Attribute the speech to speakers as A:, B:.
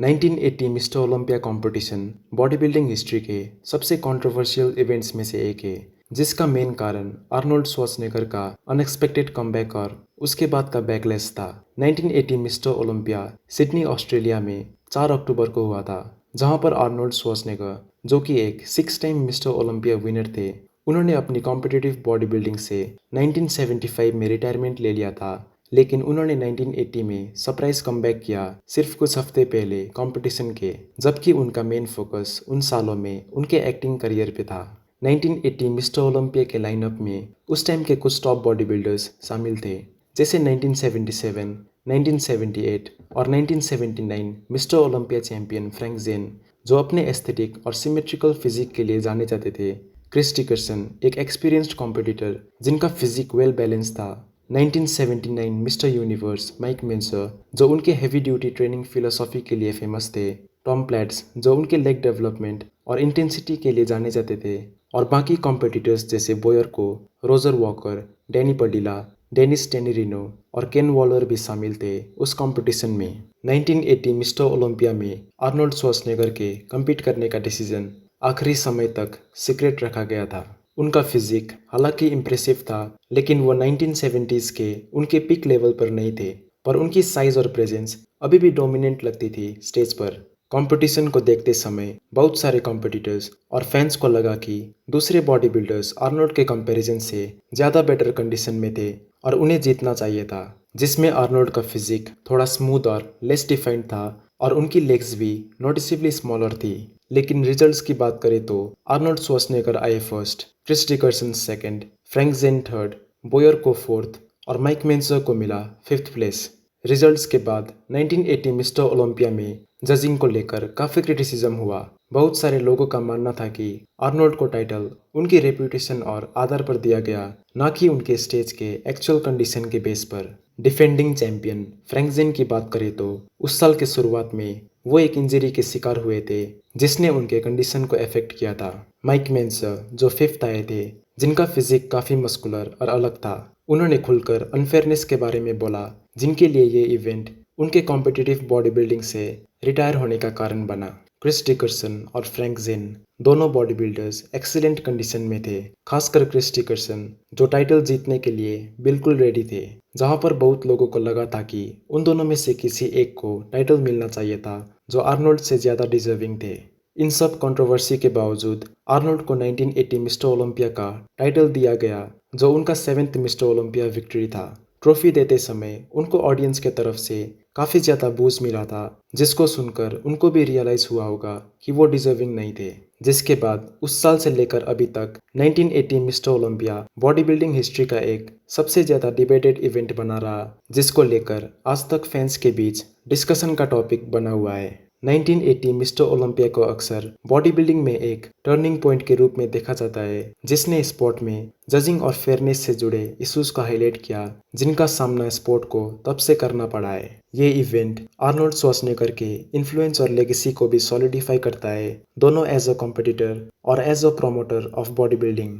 A: 1980 mister Olympia competition body building history के सबसे controversial events में से एक है, जिसका मेन कारण आर्नोल्ड श्वार्ज़नेगर का अनएक्सपेक्टेड कमबैक और उसके बाद का बैकलैश था। 1980 मिस्टर ओलंपिया सिडनी ऑस्ट्रेलिया में 4 अक्टूबर को हुआ था, जहां पर आर्नोल्ड श्वार्ज़नेगर, जो कि एक 6 टाइम मिस्टर ओलंपिया विनर थे, उन्होंने अपनी कॉम्पिटिटिव बॉडी बिल्डिंग से 1975 में रिटायरमेंट ले लिया था। लेकिन उन्होंने 1980 में सरप्राइज कमबैक किया सिर्फ कुछ हफ्ते पहले कंपटीशन के, जबकि उनका मेन फोकस उन सालों में उनके एक्टिंग करियर पे था। 1980 मिस्टर ओलंपिया के लाइनअप में उस टाइम के कुछ टॉप बॉडी बिल्डर्स शामिल थे, जैसे 1977, 1978 और 1979 मिस्टर ओलंपिया चैंपियन फ्रैंक जेन, जो अपने एस्थेटिक और सिमेट्रिकल फिजिक के लिए जाने जाते थे। क्रिस डिकर्सन, एक एक्सपीरियंस्ड कॉम्पिटिटर जिनका फिजिक वेल बैलेंस था। 1979 मिस्टर यूनिवर्स माइक मेंसर, जो उनके हेवी ड्यूटी ट्रेनिंग फिलोसॉफी के लिए फेमस थे। टॉम प्लैट्स, जो उनके लेग डेवलपमेंट और इंटेंसिटी के लिए जाने जाते थे। और बाकी कॉम्पिटिटर्स जैसे बोयर को, रोजर वॉकर, डैनी पडिला, डेनिस टेनेरिनो और केन वॉलर भी शामिल थे उस कंपटीशन में। 1980 मिस्टर ओलंपिया में आर्नोल्ड श्वार्ज़नेगर के कम्पीट करने का डिसीजन आखिरी समय तक सीक्रेट रखा गया था। उनका फिजिक हालांकि इम्प्रेसिव था, लेकिन वो 1970s के उनके पीक लेवल पर नहीं थे, पर उनकी साइज और प्रेजेंस अभी भी डोमिनेंट लगती थी स्टेज पर। कंपटीशन को देखते समय बहुत सारे कॉम्पिटिटर्स और फैंस को लगा कि दूसरे बॉडी बिल्डर्स आर्नोल्ड के कंपैरिजन से ज़्यादा बेटर कंडीशन में थे और उन्हें जीतना चाहिए था, जिसमें आर्नोल्ड का फिजिक थोड़ा स्मूथ और लेस डिफाइंड था और उनकी लेग्स भी नोटिसेबली स्मॉलर थी। लेकिन रिजल्ट्स की बात करें तो आर्नोल्ड श्वार्ज़नेगर आए first, Chris Dickerson second, Frank Zane third, Boyer को फोर्थ और माइक मेंसर को मिला फिफ्थ प्लेस। रिजल्ट्स के बाद 1980 मिस्टर ओलंपिया में जजिंग को लेकर काफ़ी क्रिटिसिज्म हुआ। बहुत सारे लोगों का मानना था कि आर्नोल्ड को टाइटल उनकी रेपुटेशन और आधार पर दिया गया, ना कि उनके स्टेज के एक्चुअल कंडीशन के बेस पर। डिफेंडिंग चैंपियन फ्रैंक जेन की बात करें तो उस साल के शुरुआत में वो एक इंजरी के शिकार हुए थे, जिसने उनके कंडीशन को अफेक्ट किया था। माइक मेंसर, जो फिफ्थ आए थे, जिनका फिजिक काफ़ी मस्कुलर और अलग था, उन्होंने खुलकर अनफेयरनेस के बारे में बोला, जिनके लिए ये इवेंट उनके कॉम्पिटिटिव बॉडी बिल्डिंग से रिटायर होने का कारण बना। क्रिस डिकर्सन और फ्रैंक जेन दोनों बॉडी बिल्डर्स एक्सीलेंट कंडीशन में थे, खासकर क्रिस डिकर्सन, जो टाइटल जीतने के लिए बिल्कुल रेडी थे। जहां पर बहुत लोगों को लगा था कि उन दोनों में से किसी एक को टाइटल मिलना चाहिए था, जो आर्नोल्ड से ज़्यादा डिजर्विंग थे। इन सब कंट्रोवर्सी के बावजूद आर्नोल्ड को 1980 मिस्टर ओलंपिया का टाइटल दिया गया, जो उनका 7th मिस्टर ओलंपिया विक्ट्री था। ट्रॉफी देते समय उनको ऑडियंस के तरफ से काफ़ी ज़्यादा बूस्ट मिला था, जिसको सुनकर उनको भी रियलाइज़ हुआ होगा कि वो डिजर्विंग नहीं थे। जिसके बाद उस साल से लेकर अभी तक 1980 mister Olympia body building history का एक सबसे ज़्यादा डिबेटेड इवेंट बना रहा, जिसको लेकर आज तक फैंस के बीच डिस्कशन का टॉपिक बना हुआ है। 1980 मिस्टर ओलंपिया को अक्सर बॉडी बिल्डिंग में एक टर्निंग पॉइंट के रूप में देखा जाता है, जिसने स्पोर्ट में जजिंग और फेयरनेस से जुड़े इश्यूज को हाईलाइट किया, जिनका सामना स्पोर्ट को तब से करना पड़ा है। ये इवेंट आर्नोल्ड श्वार्ज़नेगर के इन्फ्लुएंस और लेगेसी को भी सॉलिडिफाई करता है, दोनों एज अ कॉम्पिटिटर और as a promoter of body building.